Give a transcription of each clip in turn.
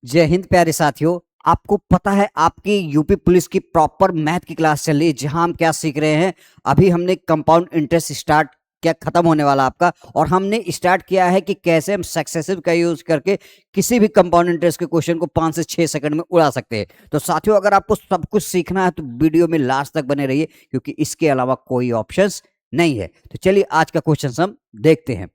जय हिंद प्यारे साथियों। आपको पता है आपकी यूपी पुलिस की प्रॉपर मैथ की क्लास चल रही है, जहां हम क्या सीख रहे हैं। अभी हमने कंपाउंड इंटरेस्ट स्टार्ट क्या खत्म होने वाला आपका, और हमने स्टार्ट किया है कि कैसे हम सक्सेसिव का यूज करके किसी भी कंपाउंड इंटरेस्ट के क्वेश्चन को 5 से 6 सेकंड में उड़ा सकते हैं। तो साथियों, अगर आपको सब कुछ सीखना है तो वीडियो में लास्ट तक बने रहिए, क्योंकि इसके अलावा कोई ऑप्शंस नहीं है। तो चलिए आज का क्वेश्चन हम देखते हैं।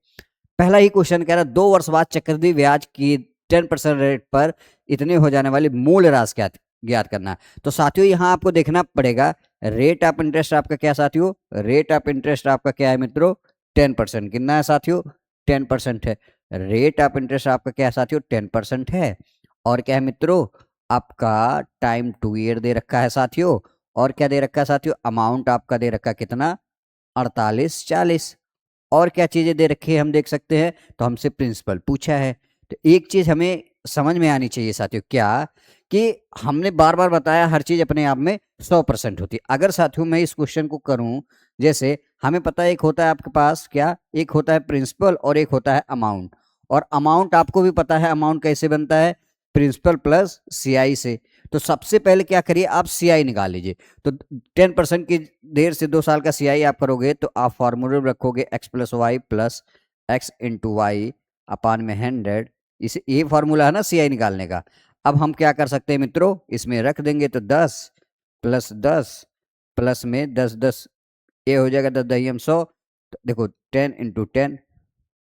पहला ही क्वेश्चन कह रहा है 2 वर्ष बाद चक्रवृद्धि ब्याज की 10% रेट पर इतने हो जाने वाली मूल राशि ज्ञात करना है। तो साथियों, यहाँ आपको देखना पड़ेगा रेट ऑफ इंटरेस्ट आपका क्या साथियों, रेट ऑफ इंटरेस्ट आपका क्या है मित्रों, 10%। कितना है साथियों, 10% है। रेट ऑफ इंटरेस्ट आपका क्या है साथियों, 10% है। और क्या है मित्रों, आपका टाइम 2 ईयर दे रखा है साथियों। और क्या दे रखा है साथियों, अमाउंट आपका दे रखा कितना, 4840। और क्या चीजें दे रखी है हम देख सकते हैं। तो हमसे प्रिंसिपल पूछा है। तो एक चीज हमें समझ में आनी चाहिए साथियों, क्या कि हमने बार बार बताया हर चीज अपने आप में 100% होती है। अगर साथियों मैं इस क्वेश्चन को करूं, जैसे हमें पता है एक होता है आपके पास क्या, एक होता है प्रिंसिपल और एक होता है अमाउंट। और अमाउंट आपको भी पता है अमाउंट कैसे बनता है, प्रिंसिपल प्लस सीआई से। तो सबसे पहले क्या करिए, आप सीआई निकाल लीजिए। तो 10% की देर से 2 साल का सीआई आप करोगे तो आप फॉर्मूले में रखोगे x plus y plus x into y upon में 100। इसे ये फॉर्मूला है ना सीआई निकालने का। अब हम क्या कर सकते हैं मित्रों, इसमें रख देंगे तो 10 प्लस 10 प्लस में 10 10, ये हो जाएगा 10 दही हम 100। तो देखो 10 × 10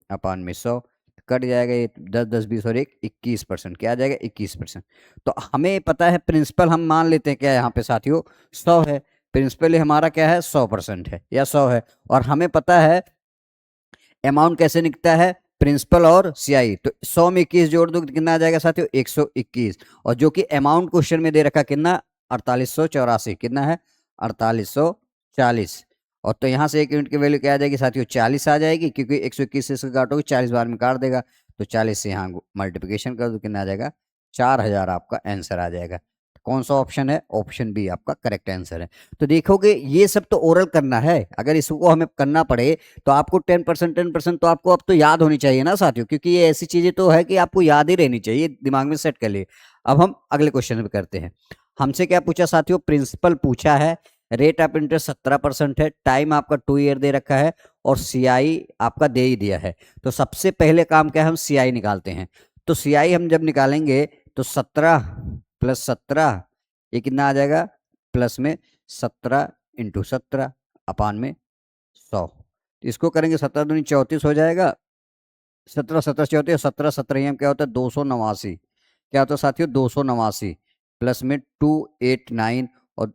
अपान में 100 कट जाएगा, ये 10 10 20 और 1 21%। क्या आ जाएगा, 21%। तो हमें पता है प्रिंसिपल हम मान लेते हैं क्या यहाँ पे साथियों, 100 है। प्रिंसिपल हमारा क्या है, 100% है या 100 है। और हमें पता है अमाउंट कैसे निकलता है, प्रिंसिपल और सीआई। तो 100 में 21 जोड़ दो कितना आ जाएगा साथियों, 121। और जो कि अमाउंट क्वेश्चन में दे रखा कितना, 4884। कितना है, 4840। और तो यहाँ से 1 यूनिट की वैल्यू क्या आ जाएगी साथियों, 40 आ जाएगी, क्योंकि 121 से इसको काटोगे 40 बार में काट देगा। तो 40 से यहाँ मल्टीप्लिकेशन कर दो, कितना आ जाएगा, 4000 आपका आंसर आ जाएगा। कौन सा ऑप्शन है, ऑप्शन बी आपका करेक्ट आंसर है। तो देखोगे ये सब तो ओरल करना है, अगर इसको हमें करना पड़े तो आपको 10% तो आपको अब तो याद होनी चाहिए ना साथियों, क्योंकि ये ऐसी चीजें तो है कि आपको याद ही रहनी चाहिए, दिमाग में सेट कर लिए। अब हम अगले क्वेश्चन पे करते हैं। हमसे क्या पूछा साथियों, प्रिंसिपल पूछा है, रेट ऑफ इंटरेस्ट 17% है, टाइम आपका 2 ईयर दे रखा है, और सीआई आपका दे ही दिया है। तो सबसे पहले काम क्या है, हम सीआई निकालते हैं। तो सीआई हम जब निकालेंगे तो 17 प्लस 17, ये कितना आ जाएगा, प्लस में 17 × 17 अपान में 100। इसको करेंगे 17 दूनी 34 हो जाएगा, 17 17 34, 17 17 क्या होता है, 289। क्या होता है साथियों, 289 प्लस में 289। और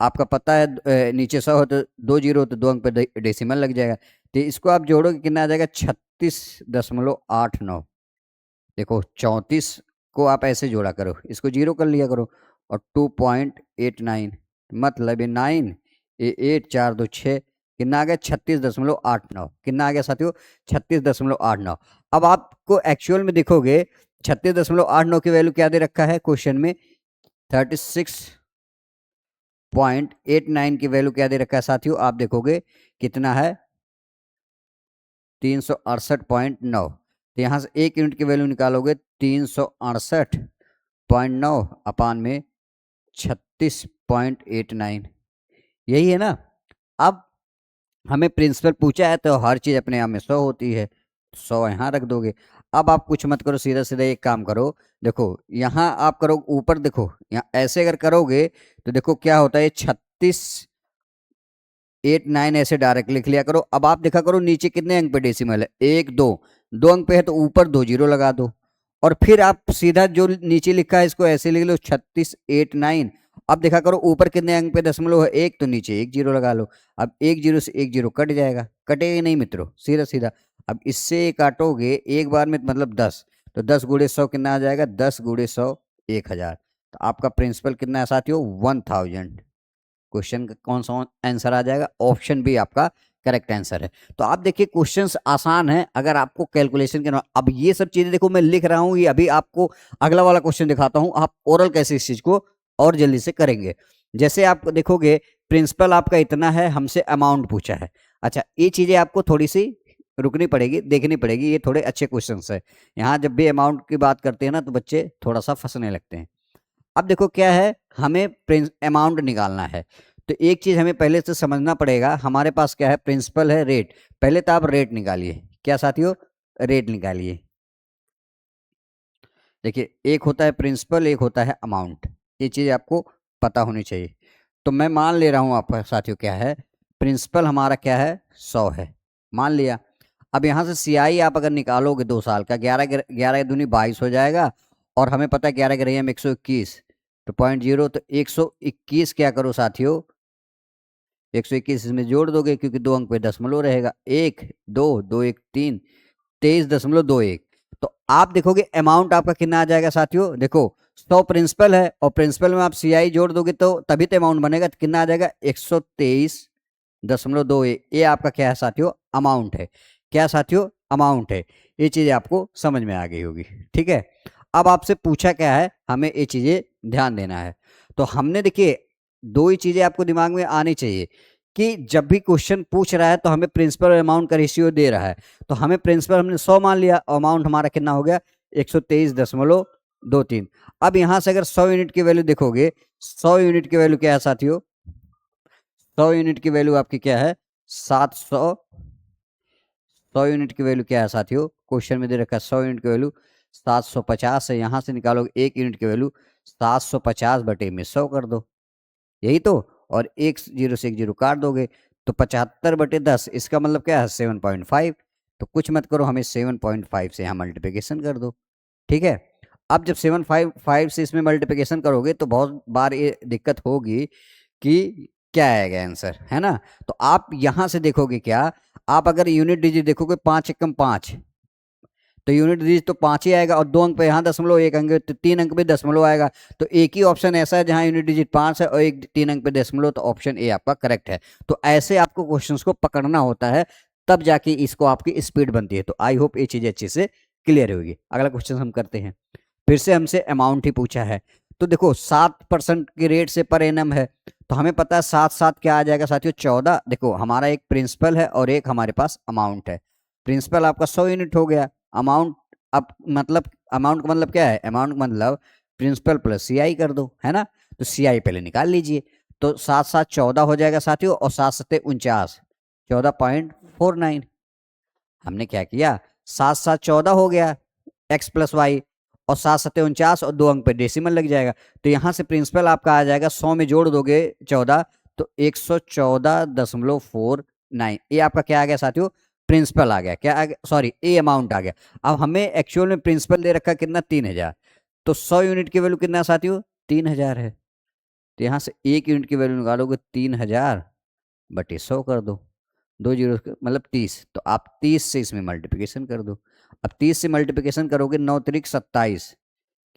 आपका पता है नीचे 100 हो तो 2 जीरो तो 2 अंक पे डेसिमल लग जाएगा। तो इसको आप जोड़ोगे कितना आ जाएगा, 36.89। देखो 34 को आप ऐसे जोड़ा करो, इसको जीरो कर लिया करो, और 2.89 मतलब ये 9, ये 8 4 2 6, कितना आ गया, 36.89। कितना आ गया साथियों, 36.89। अब आपको एक्चुअल में देखोगे 36.89 की वैल्यू क्या दे रखा है क्वेश्चन में, 36.89 की वैल्यू क्या दे रखा है साथियों, आप देखोगे कितना है, 368.9। तो यहां से 1 यूनिट की वैल्यू निकालोगे 368.9 अपान में 36.89, यही है ना। अब हमें प्रिंसिपल पूछा है तो हर चीज अपने आप में 100 होती है, 100 यहाँ रख दोगे। अब आप कुछ मत करो, सीधा सीधा एक काम करो, देखो यहाँ आप करो ऊपर, देखो यहाँ ऐसे अगर करोगे तो देखो क्या होता है, 36.89 ऐसे डायरेक्ट लिख लिया करो। अब आप देखा करो नीचे कितने अंक पे डेसिमल है, 1 2, 2 अंक पे है तो ऊपर 2 जीरो लगा दो। और फिर आप सीधा जो नीचे लिखा है इसको ऐसे लिख लो, 36.89। अब देखा करो ऊपर कितने अंक पे दशमलव है, 1, तो नीचे 1 जीरो लगा लो। अब 1 जीरो से 1 जीरो कट जाएगा, कटेगा नहीं मित्रों, सीधा सीधा। अब इससे काटोगे एक बार में मतलब 10, तो 10 गुणे 100 कितना आ जाएगा, 10 गुणे 100 1000। तो आपका प्रिंसिपल कितना है साथियों, 1000। क्वेश्चन का कौन सा आंसर आ जाएगा, ऑप्शन बी आपका करेक्ट आंसर है। तो आप देखिए क्वेश्चंस आसान है, अगर आपको कैलकुलेशन करना। अब ये सब चीजें देखो मैं लिख रहा हूं, ये अभी आपको अगला वाला क्वेश्चन दिखाता हूं, आप ओरल कैसे इस चीज को और जल्दी से करेंगे। जैसे आप देखोगे प्रिंसिपल आपका इतना है, हमसे अमाउंट पूछा है। अच्छा, ये चीजें आपको थोड़ी सी रुकनी पड़ेगी, देखनी पड़ेगी। ये थोड़े अच्छे क्वेश्चन है। यहाँ जब भी अमाउंट की बात करते हैं ना तो बच्चे थोड़ा सा फंसने लगते हैं। अब देखो क्या है, हमें अमाउंट निकालना है तो एक चीज हमें पहले से समझना पड़ेगा। हमारे पास क्या है, प्रिंसिपल है, रेट। पहले तो आप रेट निकालिए। क्या साथियों, रेट निकालिए। देखिए, एक होता है प्रिंसिपल, एक होता है अमाउंट। ये चीज आपको पता होनी चाहिए। तो मैं मान ले रहा हूं आपका साथियों, क्या है, प्रिंसिपल हमारा क्या है, 100 है, मान लिया। अब यहां से सीआई आप अगर निकालोगे 2 साल का, 11 11 दूनी 22 हो जाएगा। और हमें पता है 11 11 121, तो 0.0, तो 121 क्या करो साथियों, 121 इसमें जोड़ दोगे क्योंकि 2 अंक पे दशमलव रहेगा। 1 2 2 1 3, 23.21। तो आप देखोगे अमाउंट आपका कितना आ जाएगा साथियों। देखो 100 प्रिंसिपल है और प्रिंसिपल में आप सीआई जोड़ दोगे तो तभी तो अमाउंट बनेगा। तो कितना आ जाएगा, 123.21। ये आपका क्या है साथियों, अमाउंट है। क्या साथियों, अमाउंट है। ये चीजें आपको समझ में आ गई होगी। ठीक है, अब आपसे पूछा क्या है, हमें ये चीजें ध्यान देना है। तो हमने देखिए, दो ही चीजें आपको दिमाग में आनी चाहिए कि जब भी क्वेश्चन पूछ रहा है तो हमें प्रिंसिपल और अमाउंट का रेशियो दे रहा है। तो हमें प्रिंसिपल हमने 100 मान लिया, अमाउंट हमारा कितना हो गया, 123.23। अब यहां से अगर 100 यूनिट की वैल्यू देखोगे, 100 यूनिट की वैल्यू क्या है साथियों, 100 यूनिट की वैल्यू आपकी क्या है, 700। 100 यूनिट की वैल्यू क्या है साथियों, क्वेश्चन में दे रखा है 100 यूनिट की वैल्यू 750 है। यहां से निकालोगे 1 यूनिट की वैल्यू 750 बटे में 100 कर दो, यही तो। और एक जीरो से एक जीरो काट दोगे तो 75/10, इसका मतलब क्या है, 7.5। तो कुछ मत करो, हमें 7.5 से यहाँ मल्टीप्लिकेशन कर दो। ठीक है, अब जब 7.5 से इसमें मल्टीप्लिकेशन करोगे तो बहुत बार ये दिक्कत होगी कि क्या आएगा आंसर, है ना। तो आप यहां से देखोगे क्या, आप अगर यूनिट डिजिट देखोगे 5 एकम 5, तो यूनिट डिजिट तो 5 ही आएगा। और 2 अंक पे यहाँ दशमलव, 1 अंक तो 3 अंक पे दशमलव आएगा। तो एक ही ऑप्शन ऐसा है जहाँ यूनिट डिजिट 5 है और एक 3 अंक पे दशमलव, तो ऑप्शन ए आपका करेक्ट है। तो ऐसे आपको क्वेश्चंस को पकड़ना होता है, तब जाके इसको आपकी स्पीड बनती है। तो आई होप ये चीजें अच्छे से क्लियर होगी। अगला क्वेश्चन हम करते हैं। फिर से हमसे अमाउंट ही पूछा है। तो देखो 7% के रेट से पर एनम है, तो हमें पता है 7 7 क्या आ जाएगा साथियों, 14। देखो हमारा एक प्रिंसिपल है और एक हमारे पास अमाउंट है। प्रिंसिपल आपका 100 यूनिट हो गया, अमाउंट, अब मतलब अमाउंट का मतलब क्या है, अमाउंट का मतलब प्रिंसिपल प्लस सीआई कर दो, है ना। तो सीआई पहले निकाल लीजिए। तो 7 7 14 हो जाएगा साथियों, और 7 7 49, 14.49। हमने क्या किया, 7 7 14 हो गया, एक्स प्लस वाई, और 7 7 49, और 2 अंक पे डेसिमल लग जाएगा। तो यहां से प्रिंसिपल आपका आ जाएगा, 100 में जोड़ दोगे 14, तो 114.49। ये आपका क्या आ गया साथियों, प्रिंसिपल आ गया। क्या आ गया, सॉरी, ए अमाउंट आ गया। अब हमें एक्चुअल में प्रिंसिपल दे रखा कितना, 3000। तो 100 यूनिट की वैल्यू कितना साथियों, 3000 है। तो यहां से 1 यूनिट की वैल्यू निकालोगे 3000 बटे 100 कर दो, 2 जीरो मतलब 30। तो आप 30 से इसमें मल्टीप्लिकेशन कर दो। अब 30 से मल्टीप्लिकेशन करोगे, 9 त्रिक 27,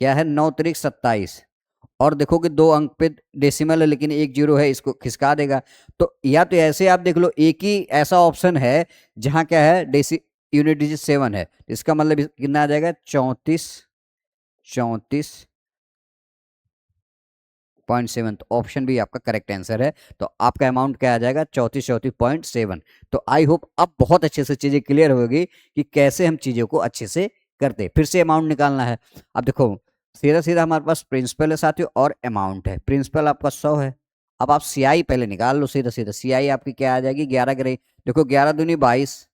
क्या है, 9 त्रिक 27। और देखोगे 2 अंक पे डेसिमल है लेकिन एक जीरो है, इसको खिसका देगा। तो या तो ऐसे आप देख लो, एक ही ऐसा ऑप्शन है जहां क्या है, डेसी यूनिट डिजिट 7 है। इसका मतलब कितना आ जाएगा, 34.7। तो ऑप्शन भी आपका करेक्ट आंसर है। तो आपका अमाउंट क्या आ जाएगा, 34.7। तो आई होप अब बहुत अच्छे से चीजें क्लियर होगी कि कैसे हम चीजों को अच्छे से करते। फिर से अमाउंट निकालना है। अब देखो सीधा सीधा हमारे पास प्रिंसिपल है साथियों और अमाउंट है। प्रिंसिपल आपका 100 है। अब आप सीआई पहले निकाल लो, सीधा सीधा सीआई आपकी क्या आ जाएगी, 11 के रही। देखो 11 दूनी 22,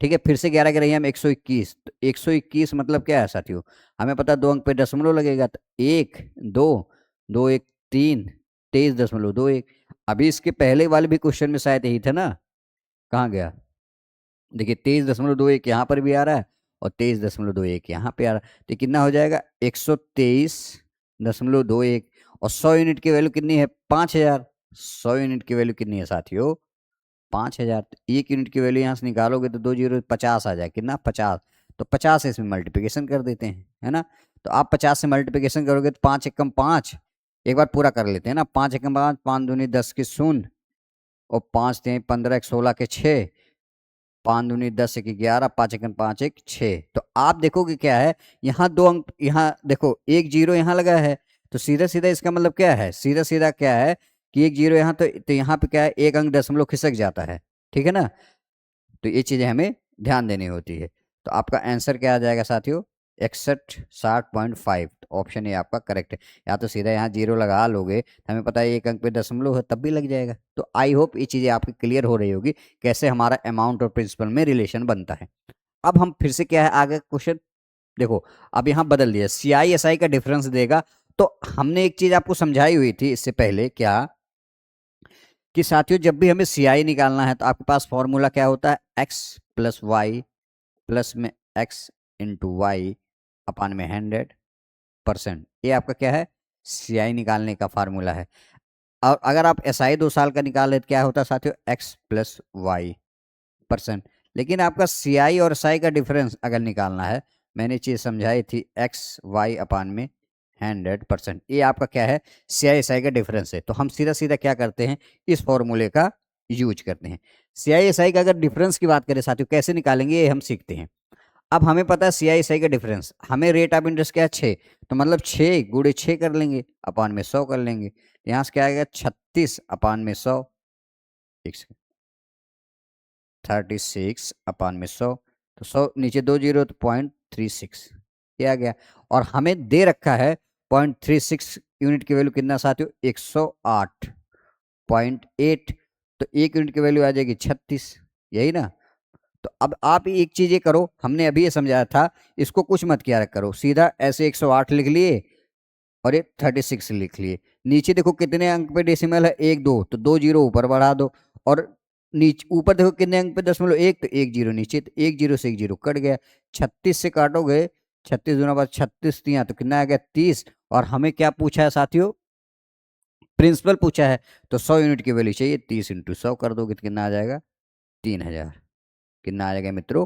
ठीक है। फिर से 11 के रही हम 121। तो 121 मतलब क्या है साथियों, हमें पता है 2 अंक पे दशमलव लगेगा। तो 1 2 2 1 3, 23.21। अभी इसके पहले वाले भी क्वेश्चन में शायद यही था ना, कहाँ गया, देखिए 23.21 यहाँ पर भी आ रहा है और 23.21 यहाँ पे आ रहा है। तो कितना हो जाएगा, 123.21। और 100 यूनिट की वैल्यू कितनी है, 5000। 100 यूनिट की वैल्यू कितनी है साथियों, 5000। तो 1 यूनिट की वैल्यू यहाँ से निकालोगे तो 2 जीरो 50 आ जाए, कितना, 50। तो 50 से इसमें मल्टीप्लिकेशन कर देते हैं, है ना। तो आप 50 से मल्टीप्लिकेशन करोगे तो 5 एकम 5, एक बार पूरा कर लेते हैं ना। 5 एकम 5, 5 दूनी 10 के 0, और 5 3 15 1 16 के 6, 5 दूनी 10 1 11, 5 एकम 5 1 6। तो आप देखोगे क्या है, यहाँ 2 अंक, यहाँ देखो एक जीरो यहाँ लगा है। तो सीधा सीधा इसका मतलब क्या है, सीधा सीधा क्या है कि एक जीरो यहाँ, तो यहाँ पे क्या है, 1 अंक दशमलव खिसक जाता है, ठीक है ना। तो ये चीजें हमें ध्यान देनी होती है। तो आपका आंसर क्या आ जाएगा साथियों, 6160.5। तो ऑप्शन ए आपका करेक्ट है। या तो सीधा यहाँ जीरो लगा लोगे, हमें पता है एक अंक पे दशमलव है तब भी लग जाएगा। तो आई होप ये चीज़ें आपकी क्लियर हो रही होगी कैसे हमारा अमाउंट और प्रिंसिपल में रिलेशन बनता है। अब हम फिर से क्या है आगे क्वेश्चन देखो, अब यहाँ बदल दिया, सी आई एस आई का डिफरेंस देगा। तो हमने एक चीज आपको समझाई हुई थी इससे पहले क्या, कि साथियों जब भी हमें सी आई निकालना है तो आपके पास फॉर्मूला क्या होता है, एक्स प्लस वाई प्लस में एक्स इंटू वाई अपान में 100%। ये आपका क्या है, सी आई निकालने का फार्मूला है। और अगर आप एस आई 2 साल का निकाले तो क्या होता है साथियों, एक्स प्लस वाई परसेंट। लेकिन आपका सी आई और एस आई का डिफरेंस अगर निकालना है, मैंने चीज़ समझाई थी एक्स वाई अपान में 100%। ये आपका क्या है, सी आई एस आई का डिफरेंस है। तो हम सीधा सीधा क्या करते हैं, इस फॉर्मूले का यूज करते हैं। सी आई एस आई का अगर डिफरेंस की बात करें साथियों कैसे निकालेंगे ये हम सीखते हैं। अब हमें पता है सी आई एस आई का डिफरेंस, हमें रेट ऑफ इंटरेस्ट क्या है 6, तो मतलब 6 गुणे 6 कर लेंगे अपान में 100 कर लेंगे। यहाँ से क्या आएगा 36 अपान में 100, 36 अपान में 100, तो 100 नीचे 2 जीरो तो 0.36 ये आ गया। और हमें दे रखा है 0.36 यूनिट की वैल्यू कितना साथियों, 108.8। तो एक यूनिट की वैल्यू आ जाएगी 36, यही ना। तो अब आप एक चीज ये करो, हमने अभी ये समझाया था, इसको कुछ मत किया करो, सीधा ऐसे 108 लिख लिए और ये 36 लिख लिए। नीचे देखो कितने अंक पे डेसिमल है, 1 2, तो 2 जीरो ऊपर बढ़ा दो। और नीचे ऊपर देखो कितने अंक पे दशमलव 1, तो 1 जीरो नीचे, तो 1 जीरो से 1 जीरो कट गया। 36 से काटोगे, 36 दूना बाद 36 तिया, तो कितना आ गया 30। और हमें क्या पूछा है साथियों, प्रिंसिपल पूछा है। तो 100 यूनिट की वैल्यू चाहिए, 30 इंटू 100 कर दोगे तो कितना आ जाएगा, 3000। कितना आ जाएगा मित्रों,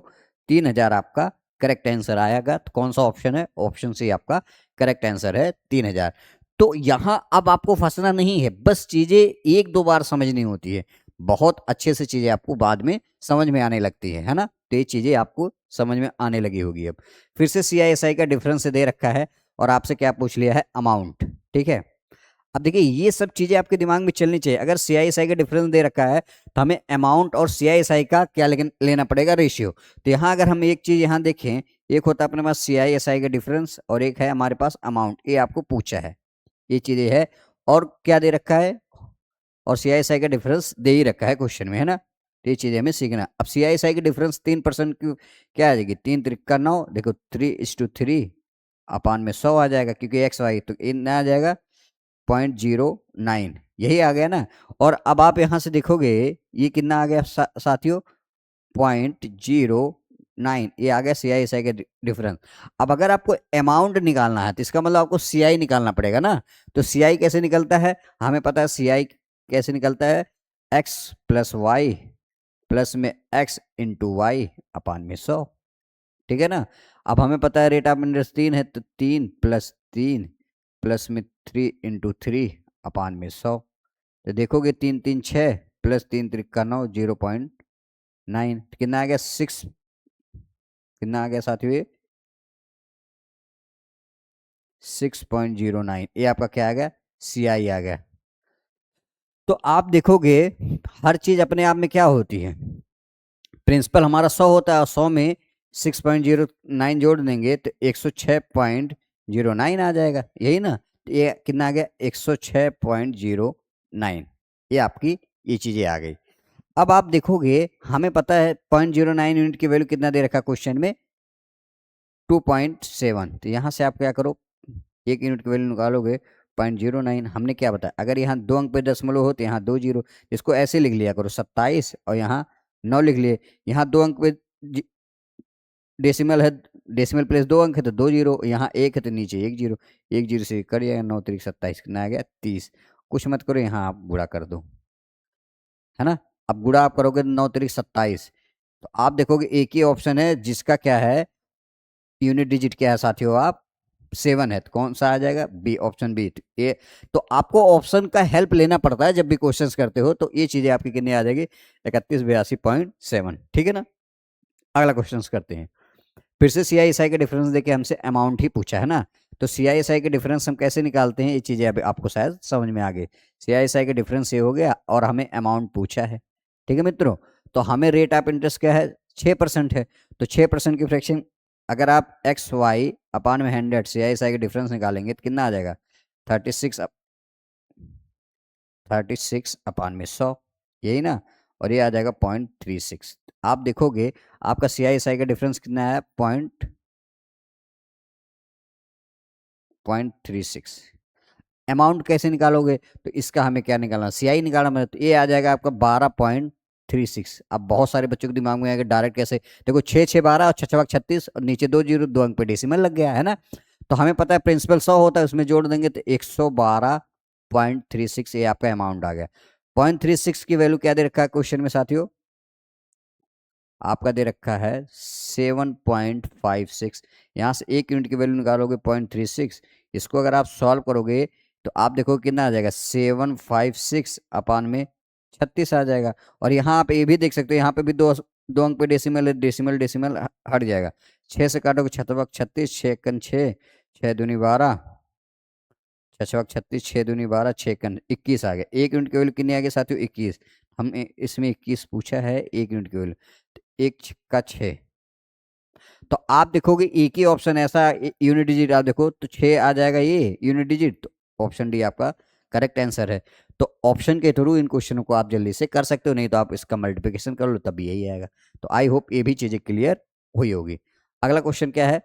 3000 आपका करेक्ट आंसर आएगा। तो कौन सा ऑप्शन है, ऑप्शन सी आपका करेक्ट आंसर है 3000। तो यहां अब आपको फंसना नहीं है, बस चीजें एक दो बार समझनी होती है, बहुत अच्छे से चीजें आपको बाद में समझ में आने लगती है ना। तो ये चीजें आपको समझ में आने लगी होगी। अब फिर से सी आई एस आई का डिफरेंस दे रखा है और आपसे क्या पूछ लिया है, अमाउंट। ठीक है, अब देखिए ये सब चीजें आपके दिमाग में चलनी चाहिए। अगर सी आई एस आई का डिफरेंस दे रखा है तो हमें अमाउंट और सी आई एस आई का क्या लेना पड़ेगा, रेशियो। तो यहाँ अगर हम एक चीज यहाँ देखें, एक होता है अपने पास सी आई एस आई का डिफरेंस और एक है हमारे पास अमाउंट, ये आपको पूछा है, ये चीजें है। और क्या दे रखा है, और सी आई एस आई का डिफरेंस दे ही रखा है क्वेश्चन में, है ना। तो ये चीजें हमें सीखना। अब सी आई एस आई का डिफरेंस 3% की क्या आ जाएगी, 3 त्रिका 9, देखो 3:3 अपान में 100 आ जाएगा, क्योंकि एक्स वाई तो इन आ जाएगा 0.09, यही आ गया ना। और अब आप यहां से देखोगे ये कितना आ गया साथियों, 0.09, ये आ गया सी आई एस आई का डिफरेंस। अब अगर आपको अमाउंट निकालना है तो इसका मतलब आपको सी आई निकालना पड़ेगा ना। तो सी आई कैसे निकलता है, हमें पता है सी आई कैसे निकलता है, एक्स प्लस वाई प्लस में एक्स इंटू वाई अपान में 100। ठीक है ना। अब हमें पता है रेट ऑफ इंटरेस्ट 3 है, तो 3 प्लस 3 प्लस में 3 इंटू 3 अपान में 100। तो देखोगे 3 3 6 प्लस 3 त्रिका 9, 0.9, कितना आ गया 6, कितना आ गया साथियों ये 6.09। ये आपका क्या आ गया, सी आई आ गया। तो आप देखोगे हर चीज अपने आप में क्या होती है, प्रिंसिपल हमारा 100 होता है और 100 में 6.09 जोड़ देंगे तो 106.09 आ जाएगा, यही ना। तो ये कितना आ गया 106.09। ये आपकी ये चीजें आ गई। अब आप देखोगे हमें पता है 0.09 यूनिट की वैल्यू कितना दे रखा क्वेश्चन में, 2.7। तो यहाँ से आप क्या करो, एक यूनिट की वैल्यू निकालोगे 0.09। हमने क्या बताया, अगर यहाँ 2 अंक पे दशमलव हो तो यहाँ 2 जीरो, इसको ऐसे लिख लिया करो 27 और यहाँ 9 लिख लिए। यहाँ 2 अंक पे डेसिमल है, डेसिमल प्लेस 2 अंक है तो 2 जीरो, यहाँ 1 है तो नीचे 1 जीरो, 1 जीरो से कट जाएगा, 9 3 27, कितना आ गया 30। कुछ मत करो, यहाँ आप गुणा कर दो, है ना। अब गुणा आप करोगे 9 3 27, तो आप देखोगे एक ही ऑप्शन है जिसका क्या है, यूनिट डिजिट क्या है साथियों, आप 7 है, तो कौन सा आ जाएगा, बी, ऑप्शन बी। ये तो आपको ऑप्शन का हेल्प लेना पड़ता है जब भी क्वेश्चंस करते हो। तो ये चीजें आपकी कितनी आ जाएगी, 3182.7। ठीक है ना। अगला क्वेश्चन करते हैं। फिर से सी आई एस आई का डिफरेंस देके हमसे अमाउंट ही पूछा है ना। तो सी आई एस आई के डिफरेंस हम कैसे निकालते हैं, ये चीजें अभी आपको शायद समझ में आ गई। सी आई एस आई का डिफरेंस ये हो गया और हमें अमाउंट पूछा है। ठीक है मित्रों, तो हमें रेट ऑफ इंटरेस्ट क्या है, 6% है। तो 6% की फ्रैक्शन अगर आप एक्स वाई अपान में 100 से आई का डिफरेंस निकालेंगे तो कितना आ जाएगा? 36 36 अपान में 100, यही ना। और ये आ जाएगा 0.36। आप देखोगे आपका सी आई एस आई का डिफरेंस कितना है? 0.36। अमाउंट कैसे निकालोगे? तो इसका हमें क्या निकालना, सी आई निकालना, मतलब तो ये आ जाएगा आपका 12.36। अब बहुत सारे बच्चों के दिमाग में आएगा डायरेक्ट कैसे, देखो 6 6 12 और 6 6 36 और नीचे 2 जीरो, 2 अंक पे डेसिमल लग गया है ना। तो हमें पता है प्रिंसिपल 100 होता है, उसमें जोड़ देंगे तो 112.36 ये आपका अमाउंट आ गया। 0.36 की वैल्यू क्या दे रखा है क्वेश्चन में साथियों? आपका दे रखा है 7.56। यहाँ से 1 यूनिट की वैल्यू निकालोगे 0.36, इसको अगर आप सॉल्व करोगे तो आप देखो कितना आ जाएगा? 756 अपान में 36 आ जाएगा। और यहाँ आप ये भी देख सकते हो, यहाँ पे भी 2 अंक पे डेसिमल है, डेसिमल डेसिमल हट जाएगा। 6 से काटोगे 36, 6 6 दूनी 12, 36, 6 दूनी 12, 6 21 आ गया। 1 यूनिट की वैल्यू कितनी आ गई साथियों? 21। हम इसमें 21 पूछा है 1 यूनिट की वैल्यू, तो 1 का 6। तो आप देखोगे एक ही ऑप्शन ऐसा यूनिट डिजिट, आप देखो तो 6 आ जाएगा ये यूनिट डिजिट, तो ऑप्शन डी आपका करेक्ट आंसर है। तो ऑप्शन के थ्रू इन क्वेश्चनों को आप जल्दी से कर सकते हो, नहीं तो आप इसका मल्टीप्लिकेशन कर लो तब यही आएगा। तो आई होप ये भी चीजें क्लियर हुई होगी। अगला क्वेश्चन क्या है?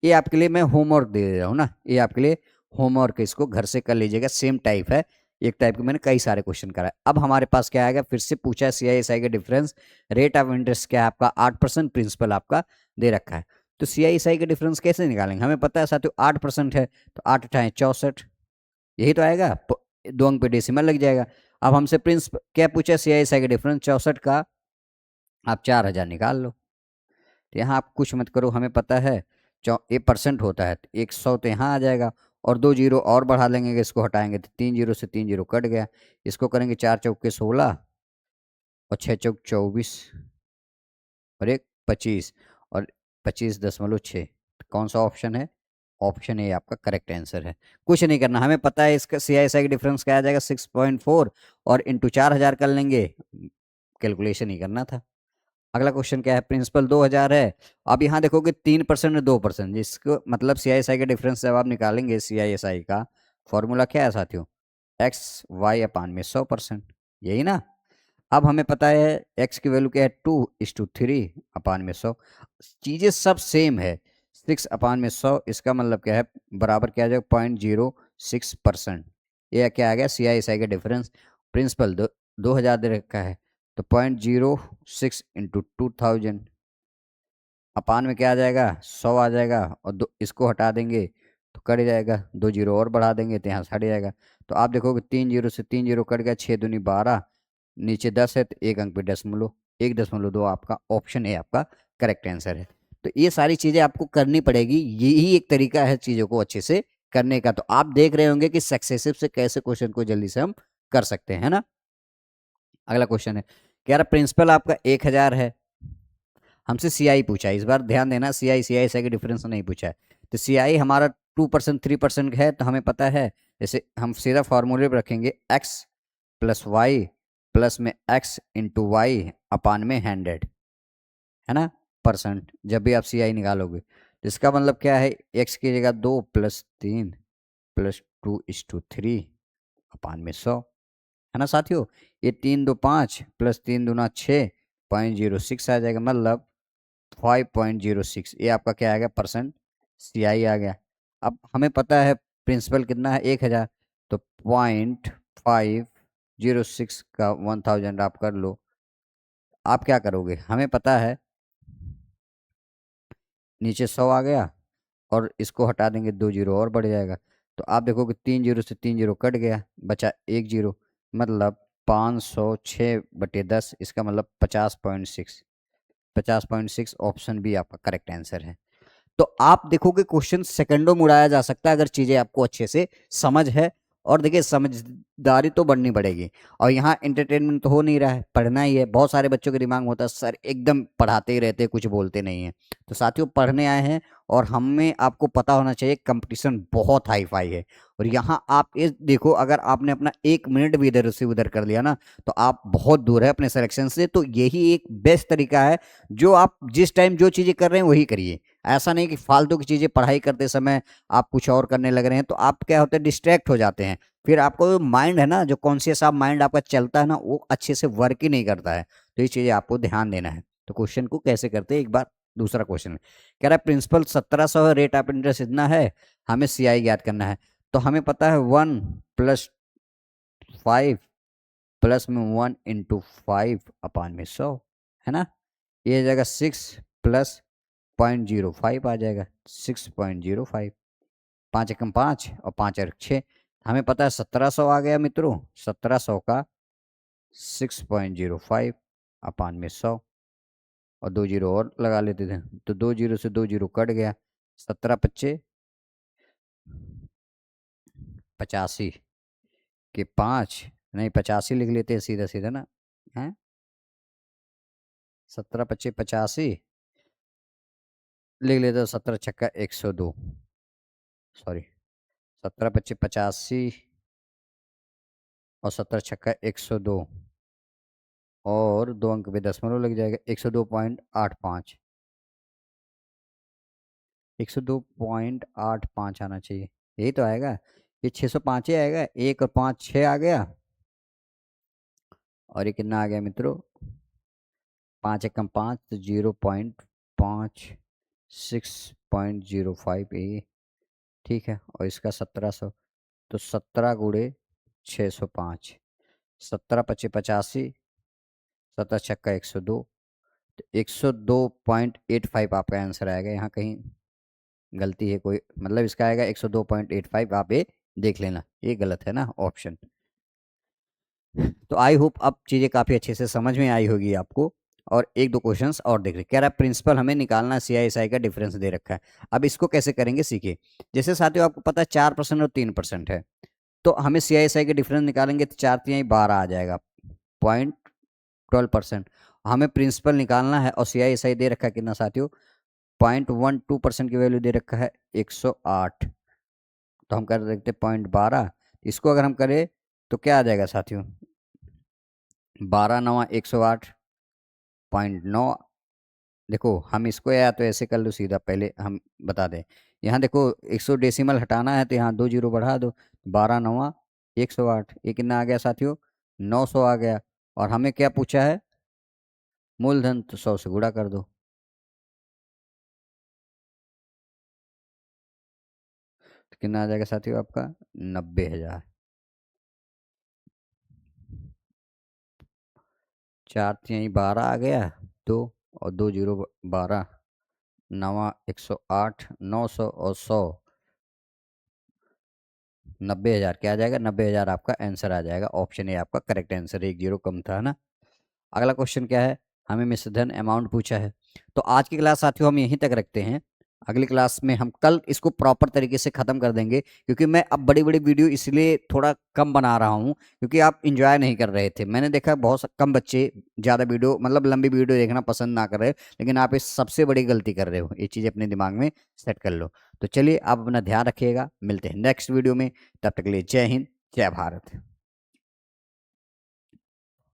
ये आपके लिए मैं होमवर्क दे रहा हूँ ना, ये आपके लिए होमवर्क, इसको घर से कर लीजिएगा। सेम टाइप है, एक टाइप के मैंने कई सारे क्वेश्चन कराए। अब हमारे पास क्या आएगा, फिर से पूछा है CISI का डिफरेंस रेट ऑफ इंटरेस्ट क्या है आपका? 8%, प्रिंसिपल आपका दे रखा है। तो CISI का डिफरेंस कैसे निकालेंगे? हमें पता है साथियों 8% है, तो 8 अठाए 64, यही तो आएगा। 2 अंक पे डेसिमल लग जाएगा। अब हमसे प्रिंस क्या पूछा है? CISI का डिफरेंस 64 का आप 4000 निकाल लो। तो यहाँ आप कुछ मत करो, हमें पता है ये परसेंट होता है, तो 100 तो यहाँ आ जाएगा, और 2 जीरो और बढ़ा लेंगे, इसको हटाएंगे तो 3 जीरो से 3 जीरो कट गया। इसको करेंगे 4 चौके 16 और 6 चौक 24 और 1 25 और 25.6। कौन सा ऑप्शन है? ऑप्शन ए आपका करेक्ट आंसर है। कुछ नहीं करना, हमें पता है इसका CISI का डिफरेंस क्या आ जाएगा? 6.4 और इंटू 4000 कर लेंगे, कैलकुलेशन ही करना था। अगला क्वेश्चन क्या है? प्रिंसिपल 2000 है। अब यहाँ देखोगे 3% और 2%, जिसको मतलब CISI का डिफरेंस जब आप निकालेंगे, CISI का फॉर्मूला क्या है साथियों? एक्स वाई अपान में 100%, यही ना। अब हमें पता है एक्स की वैल्यू क्या है? 2:3 अपान में 100। चीज़ें सब सेम है। 6 अपान में 100, इसका मतलब क्या है? बराबर क्या आ जाएगा? 0.06%। ये क्या आ गया? CISI का डिफरेंस। प्रिंसिपल 2000 दे रखा है, तो 0.06 इंटू 2000 अपान में क्या आ जाएगा? 100 आ जाएगा, और इसको हटा देंगे तो कट जाएगा, 2 जीरो और बढ़ा देंगे तो यहाँ से हट जाएगा। तो आप देखोगे 3 जीरो से 3 जीरो कट गया, 6 दूनी 12, नीचे 10 है तो 1 अंक पे दशमलव, 1.2 आपका ऑप्शन ए आपका करेक्ट आंसर है। तो ये सारी चीजें आपको करनी पड़ेगी, यही एक तरीका है चीजों को अच्छे से करने का। तो आप देख रहे होंगे कि सक्सेसिव से कैसे क्वेश्चन को जल्दी से हम कर सकते हैं, है ना। अगला क्वेश्चन है, कह रहा प्रिंसिपल आपका 1000 है, हमसे CI पूछा है। इस बार ध्यान देना, CI का डिफरेंस नहीं पूछा है। तो CI हमारा 2% 3% है, तो हमें पता है, जैसे हम सीधा फॉर्मूले पर रखेंगे x प्लस वाई प्लस में x इंटू वाई अपान में 100, है ना, परसेंट। जब भी आप CI निकालोगे तो इसका मतलब क्या है? x की जगह 2 प्लस 3 प्लस 2:3 अपान में 100, है ना साथियों। ये 3 2 5 प्लस 3 दूना 6, 0.06 आ जाएगा, मतलब 5.06। ये आपका क्या आ गया? परसेंट CI आ गया। अब हमें पता है प्रिंसिपल कितना है? 1000, तो 0.506 का 1000 आप कर लो। आप क्या करोगे? हमें पता है नीचे 100 आ गया, और इसको हटा देंगे 2 जीरो और बढ़ जाएगा। तो आप देखोगे 3 जीरो से 3 जीरो कट गया, बचा 1 जीरो, मतलब 506/10, इसका मतलब 50.6। 50.6 ऑप्शन बी आपका करेक्ट आंसर है। तो आप देखोगे क्वेश्चन सेकंडों में उड़ाया जा सकता है अगर चीजें आपको अच्छे से समझ है। और देखिए समझदारी तो बढ़नी पड़ेगी, और यहाँ एंटरटेनमेंट तो हो नहीं रहा है, पढ़ना ही है। बहुत सारे बच्चों के दिमाग में होता है सर एकदम पढ़ाते ही रहते, कुछ बोलते नहीं है। तो साथियों पढ़ने आए हैं और हमें आपको पता होना चाहिए कंपटीशन बहुत हाई फाई है। और यहाँ आप ये देखो, अगर आपने अपना 1 मिनट भी इधर से उधर कर लिया ना तो आप बहुत दूर है अपने सिलेक्शन से। तो यही एक बेस्ट तरीका है, जो आप जिस टाइम जो चीज़ें कर रहे हैं वही करिए। ऐसा नहीं कि फालतू की चीज़ें पढ़ाई करते समय आप कुछ और करने लग रहे हैं, तो आप क्या होते हैं, डिस्ट्रैक्ट हो जाते हैं। फिर आपको माइंड है ना, जो कॉन्शियस आप माइंड आपका चलता है ना, वो अच्छे से वर्क ही नहीं करता है। तो ये चीज़ें आपको ध्यान देना है। तो क्वेश्चन को कैसे करते हैं एक बार, दूसरा क्वेश्चन कह रहा है प्रिंसिपल 1700 है, रेट ऑफ इंटरेस्ट इतना है, हमें सीआई ज्ञात करना है। तो हमें पता है 1+5 प्लस में 1 × 5/100 है ना। ये जगह 6+0.05 आ जाएगा, 6.05। 5 × 5 और 5 × 6, हमें पता है 1700 आ गया मित्रों। 1700 का 6.05/100 और 2 जीरो और लगा लेते थे, तो 2 जीरो से 2 जीरो कट गया। 17×5 = 85 के 5, नहीं 85 लिख लेते हैं सीधा सीधा ना है। 17×5 = 85 लिख लेते, 17×6 = 102, सॉरी 17×5 = 85 और 17×6 = 102 और 2 अंक पे दशमलव लग जाएगा, 102.85। 102.85 आना चाहिए, यही तो आएगा। ये 605 ही आएगा, 1 और 5 6 आ गया, और ये कितना आ गया मित्रों, 5 × 5 तो 0.5, 6.05 ये, ठीक है। और इसका 1700, तो 17×605, 17×5 = 85, 17×6 = 102, तो 102.85 आपका आंसर आएगा। यहाँ कहीं गलती है कोई, मतलब इसका आएगा 102.85, आप ये देख लेना, ये गलत है ना ऑप्शन। तो आई होप अब चीज़ें काफ़ी अच्छे से समझ में आई होगी आपको। और एक दो क्वेश्चंस और देख रहे, कह रहा है प्रिंसिपल हमें निकालना CI/SI का डिफरेंस दे रखा है। अब इसको कैसे करेंगे सीखिए। जैसे साथियों आपको पता है 4% और 3% है, तो हमें CI/SI के डिफरेंस निकालेंगे तो 4×3 = 12 आ जाएगा, 0.12%। हमें प्रिंसिपल निकालना है और CI/SI दे रखा है कितना साथियों, 0.12% की वैल्यू दे रखा है 108। तो हम कर देखते 0.12, इसको अगर हम करें तो क्या आ जाएगा साथियों, 12×9 = 108.9। देखो हम इसको या तो ऐसे कर लो सीधा, पहले हम बता दें, यहाँ देखो 100 डेसिमल हटाना है तो यहाँ 2 जीरो बढ़ा दो, 12×9 = 108, ये कितना आ गया साथियों, 900 आ गया। और हमें क्या पूछा है, मूलधन, तो 100 से गुणा कर दो, तो कितना आ जाएगा साथियों आपका, 90,000। 4×3 = 12 आ गया, 2 और 2 जीरो 12, 9 108, 900 और 100, 90,000 क्या आ जाएगा, 90,000 आपका आंसर आ जाएगा। ऑप्शन ए आपका करेक्ट आंसर, 1 जीरो कम था ना। अगला क्वेश्चन क्या है, हमें मिश्रधन अमाउंट पूछा है। तो आज की क्लास साथियों हम यहीं तक रखते हैं। अगली क्लास में हम कल इसको प्रॉपर तरीके से ख़त्म कर देंगे, क्योंकि मैं अब बड़ी बड़ी वीडियो इसलिए थोड़ा कम बना रहा हूँ क्योंकि आप इंजॉय नहीं कर रहे थे। मैंने देखा बहुत कम बच्चे ज़्यादा वीडियो, मतलब लंबी वीडियो देखना पसंद ना कर रहे, लेकिन आप इस सबसे बड़ी गलती कर रहे हो। ये चीज़ अपने दिमाग में सेट कर लो। तो चलिए आप अपना ध्यान रखिएगा, मिलते हैं नेक्स्ट वीडियो में। तब तक के लिए जय हिंद, जय भारत।